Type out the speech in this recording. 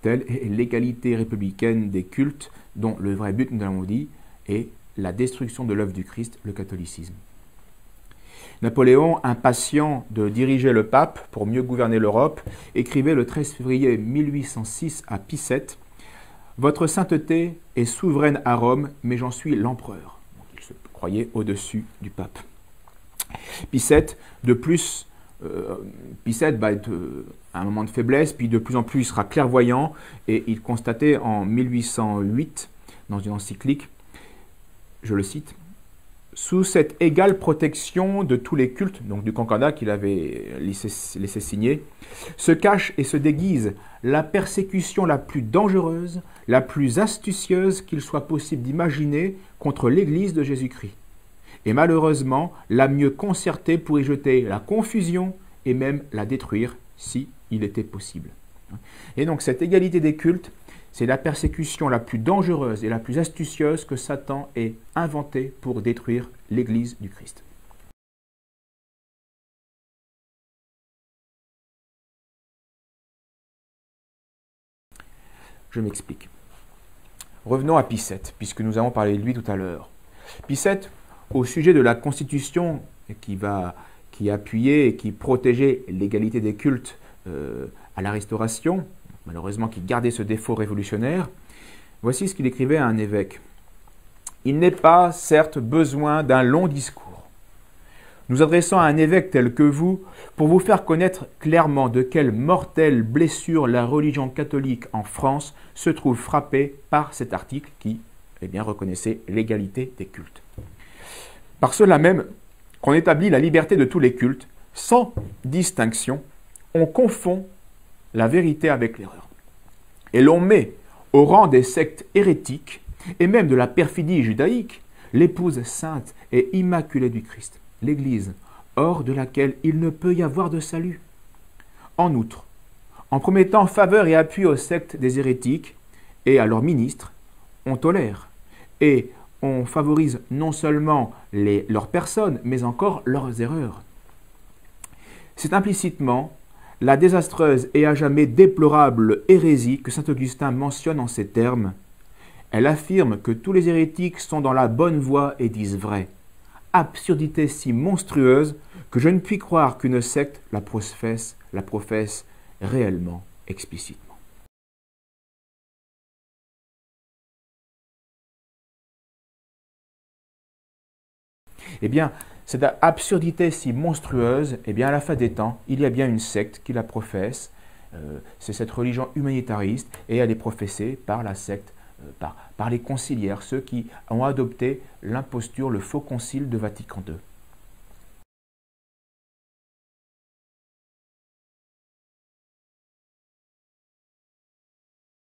telle est l'égalité républicaine des cultes, dont le vrai but, nous l'avons dit, est la destruction de l'œuvre du Christ, le catholicisme. Napoléon, impatient de diriger le pape pour mieux gouverner l'Europe, écrivait le 13 février 1806 à Pie VII « Votre sainteté est souveraine à Rome, mais j'en suis l'empereur. » Il se croyait au-dessus du pape. Pie VII, de plus, Pie VII va être à un moment de faiblesse, puis de plus en plus il sera clairvoyant, et il constatait en 1808, dans une encyclique, je le cite, « Sous cette égale protection de tous les cultes, donc du concordat qu'il avait laissé signer, se cache et se déguise la persécution la plus dangereuse, la plus astucieuse qu'il soit possible d'imaginer contre l'Église de Jésus-Christ, et malheureusement la mieux concertée pour y jeter la confusion et même la détruire si il était possible. » Et donc cette égalité des cultes, c'est la persécution la plus dangereuse et la plus astucieuse que Satan ait inventée pour détruire l'Église du Christ. Je m'explique. Revenons à Pie VII, puisque nous avons parlé de lui tout à l'heure. Pie VII, au sujet de la Constitution qui appuyait et qui protégeait l'égalité des cultes à la Restauration, malheureusement qui gardait ce défaut révolutionnaire, voici ce qu'il écrivait à un évêque. « Il n'est pas, certes, besoin d'un long discours. Nous adressons à un évêque tel que vous pour vous faire connaître clairement de quelle mortelle blessure la religion catholique en France se trouve frappée par cet article qui, reconnaissait l'égalité des cultes. Par cela même qu'on établit la liberté de tous les cultes, sans distinction, on confond la vérité avec l'erreur. Et l'on met au rang des sectes hérétiques et même de la perfidie judaïque l'épouse sainte et immaculée du Christ, l'Église, hors de laquelle il ne peut y avoir de salut. En outre, en promettant faveur et appui aux sectes des hérétiques et à leurs ministres, on tolère et on favorise non seulement leurs personnes, mais encore leurs erreurs. C'est implicitement la désastreuse et à jamais déplorable hérésie que saint Augustin mentionne en ces termes. Elle affirme que tous les hérétiques sont dans la bonne voie et disent vrai. Absurdité si monstrueuse que je ne puis croire qu'une secte la professe réellement, explicitement. Eh bien, cette absurdité si monstrueuse, à la fin des temps, il y a bien une secte qui la professe. C'est cette religion humanitariste et elle est professée par la secte, par les conciliaires, ceux qui ont adopté l'imposture, le faux concile de Vatican II.